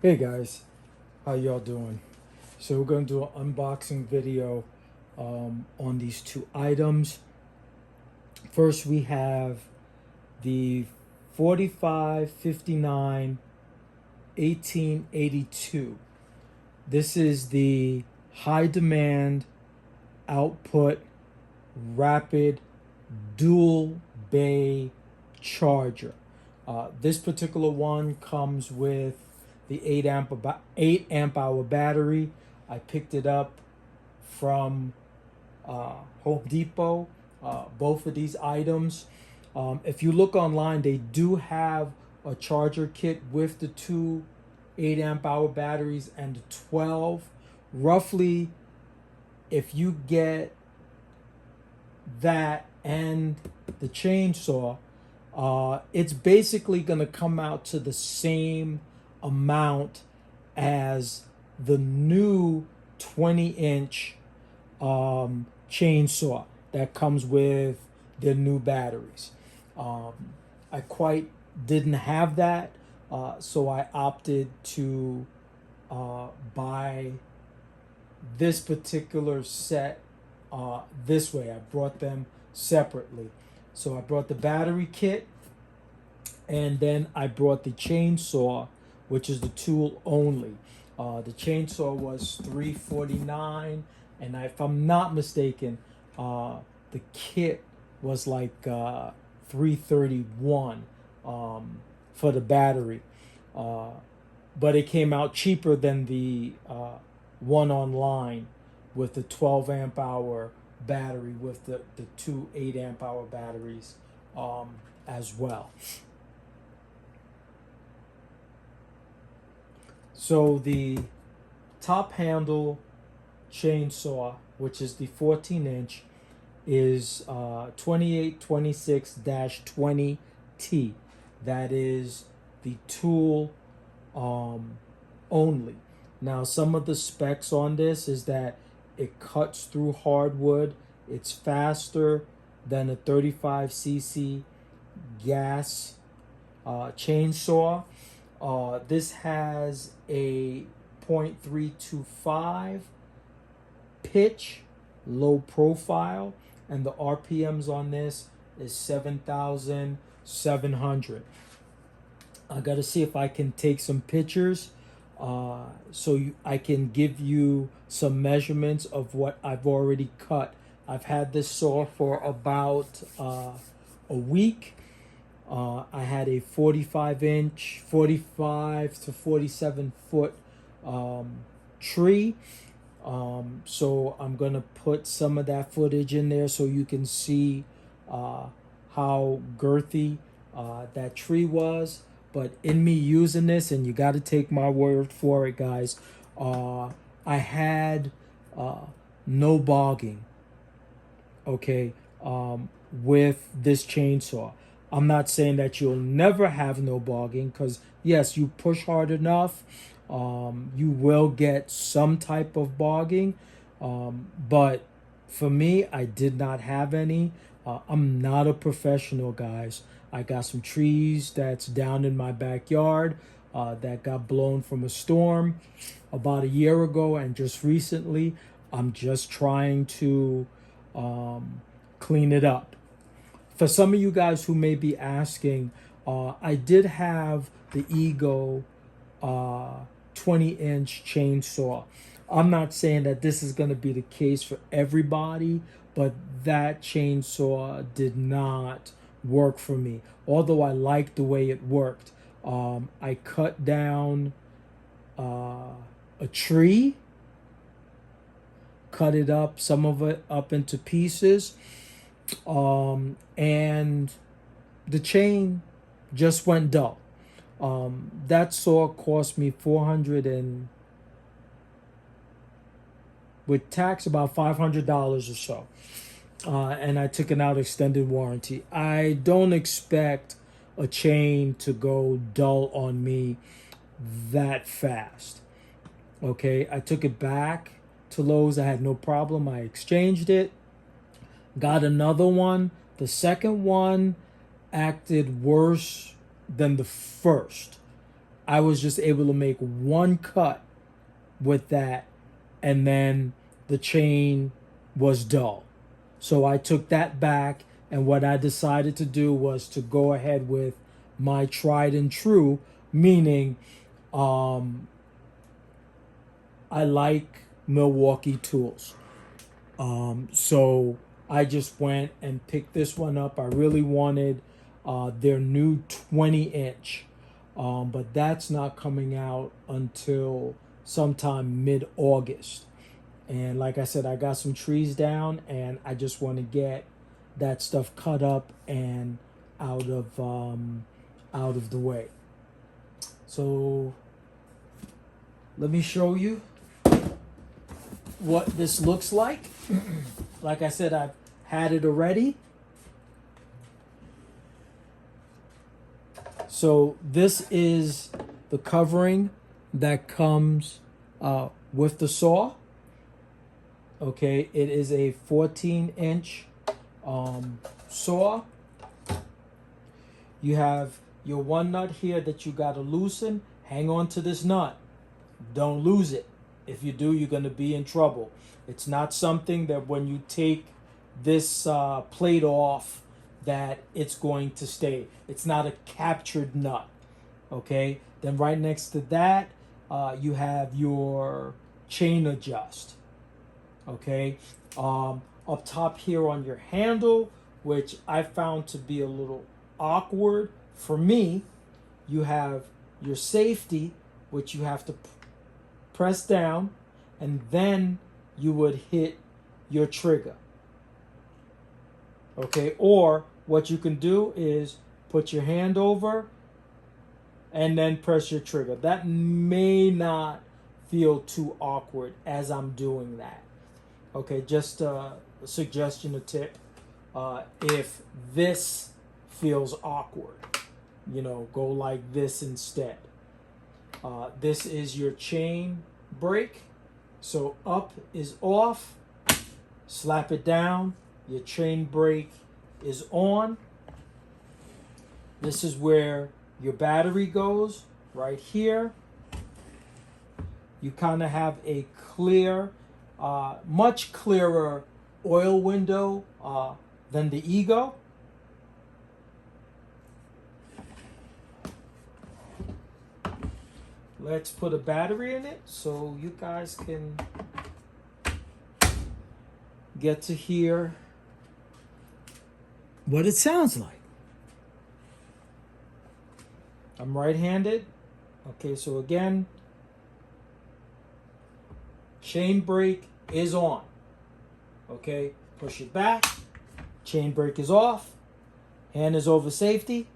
Hey guys, how y'all doing? So we're going to do an unboxing video on these two items. First we have the 4559 1882. This is the high demand output rapid dual bay charger. This particular one comes with the 8 amp hour battery. I picked it up from Home Depot. Both of these items. If you look online, they do have a charger kit with the two 8 amp hour batteries and the 12. Roughly, if you get that and the chainsaw, it's basically going to come out to the same amount as the new 20-inch chainsaw that comes with the new batteries. I quite didn't have that, so I opted to buy this particular set this way. I brought them separately. So I brought the battery kit, and then I brought the chainsaw, which is the tool only. The chainsaw was $349, and if I'm not mistaken, the kit was like $331 for the battery. But it came out cheaper than the one online with the 12 amp hour battery with the two 8 amp hour batteries as well. So the top handle chainsaw, which is the 14-inch, is 2826-20T. That is the tool only. Now, some of the specs on this is that it cuts through hardwood. It's faster than a 35cc gas chainsaw. This has a .325 pitch, low profile, and the RPMs on this is 7,700. I got to see if I can take some pictures I can give you some measurements of what I've already cut. I've had this saw for about a week. I had a 45 to 47 foot tree. So I'm going to put some of that footage in there so you can see how girthy that tree was. But in me using this, and you got to take my word for it, guys, I had no bogging, okay, with this chainsaw. I'm not saying that you'll never have no bogging, because yes, you push hard enough, you will get some type of bogging, but for me, I did not have any. I'm not a professional, guys. I got some trees that's down in my backyard that got blown from a storm about a year ago, and just recently I'm just trying to clean it up. For some of you guys who may be asking, I did have the Ego 20-inch chainsaw. I'm not saying that this is going to be the case for everybody, but that chainsaw did not work for me, although I liked the way it worked. I cut down a tree, cut it up, some of it up into pieces, and the chain just went dull. That saw cost me 400 and with tax about $500 or so. And I took an out extended warranty. I don't expect a chain to go dull on me that fast. Okay, I took it back to Lowe's. I had no problem. I exchanged it, got another one. The second one acted worse than the first. I was just able to make one cut with that, and then the chain was dull. So I took that back, and what I decided to do was to go ahead with my tried and true, meaning um, I like Milwaukee tools. So I just went and picked this one up. I really wanted their new 20-inch, but that's not coming out until sometime mid-August. And like I said, I got some trees down, and I just want to get that stuff cut up and out of the way. So let me show you what this looks like. Like I said, I've had it already. So this is the covering that comes with the saw. Okay, it is a 14-inch saw. You have your one nut here that you got to loosen. Hang on to this nut. Don't lose it. If you do, you're going to be in trouble. It's not something that when you take this plate off that it's going to stay. It's not a captured nut. Okay, then right next to that, you have your chain adjust. Okay, up top here on your handle, which I found to be a little awkward for me, you have your safety, which you have to press down, and then you would hit your trigger. Okay, or what you can do is put your hand over and then press your trigger. That may not feel too awkward as I'm doing that. Okay, just a suggestion, a tip. If this feels awkward, go like this instead. This is your chain brake. So up is off, slap it down, your chain brake is on. This is where your battery goes, right here. You kind of have a clear, much clearer oil window than the Ego. Let's put a battery in it so you guys can get to hear what it sounds like. I'm right-handed. Okay, so again, chain brake is on. Okay, push it back. Chain brake is off. Hand is over safety.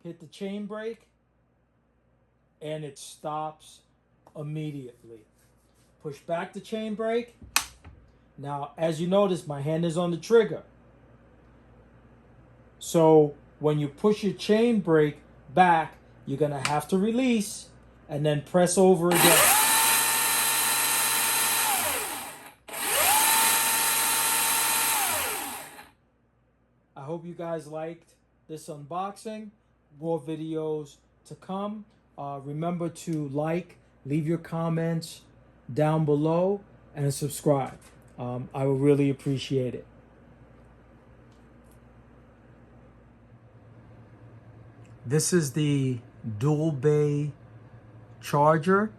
Hit the chain brake, and it stops immediately. Push back the chain brake. Now, as you notice, my hand is on the trigger. So when you push your chain brake back, you're going to have to release and then press over again. I hope you guys liked this unboxing. More videos to come. Remember to like, leave your comments down below, and subscribe. I will really appreciate it. This is the dual bay charger,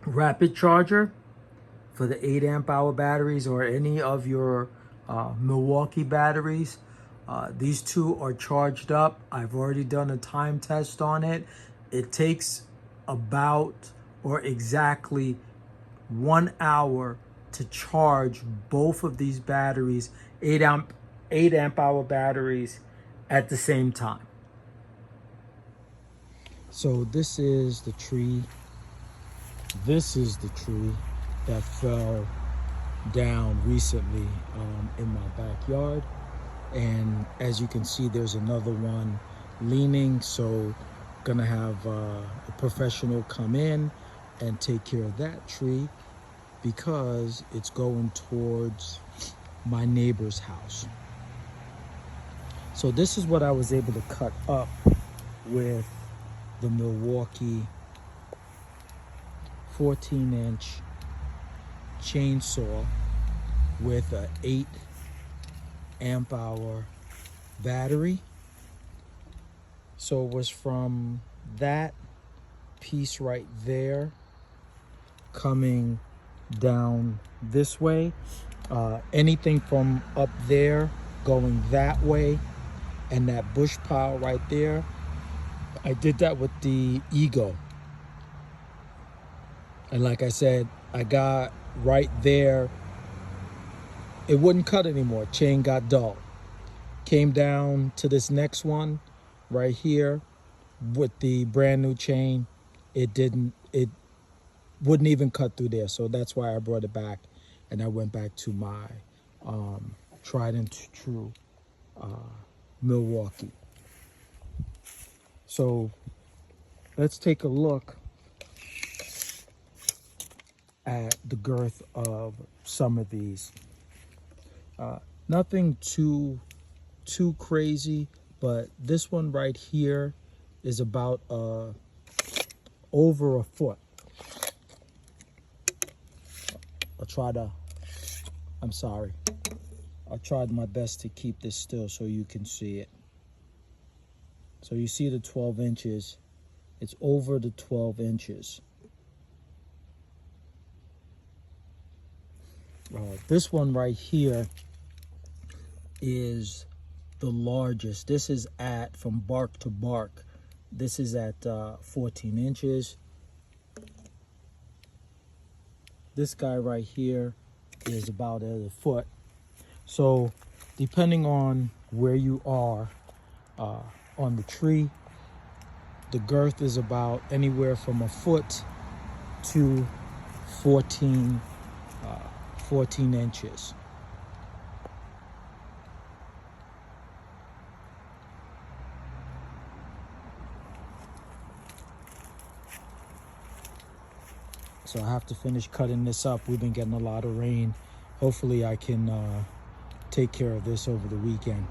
rapid charger for the 8 amp hour batteries or any of your Milwaukee batteries. These two are charged up. I've already done a time test on it. It takes about or exactly 1 hour to charge both of these batteries, 8 amp hour batteries, at the same time. So this is the tree. This is the tree that fell down recently in my backyard. And as you can see, there's another one leaning. So gonna have a professional come in and take care of that tree. because it's going towards my neighbor's house. So this is what I was able to cut up with the Milwaukee 14-inch chainsaw with a 8 amp hour battery. So it was from that piece right there coming down this way, anything from up there going that way, and that bush pile right there, I did that with the Ego. And like I said, I got right there, it wouldn't cut anymore, chain got dull. Came down to this next one right here with the brand new chain, it wouldn't even cut through there. So that's why I brought it back, and I went back to my tried and true Milwaukee. So let's take a look at the girth of some of these. Nothing too crazy, but this one right here is about over a foot. I tried my best to keep this still so you can see it. So you see the 12 inches, it's over the 12 inches. This one right here is the largest. This is at, from bark to bark, this is at 14 inches. This guy right here is about a foot. So depending on where you are on the tree, the girth is about anywhere from a foot to 14 inches. So I have to finish cutting this up. We've been getting a lot of rain. Hopefully I can take care of this over the weekend.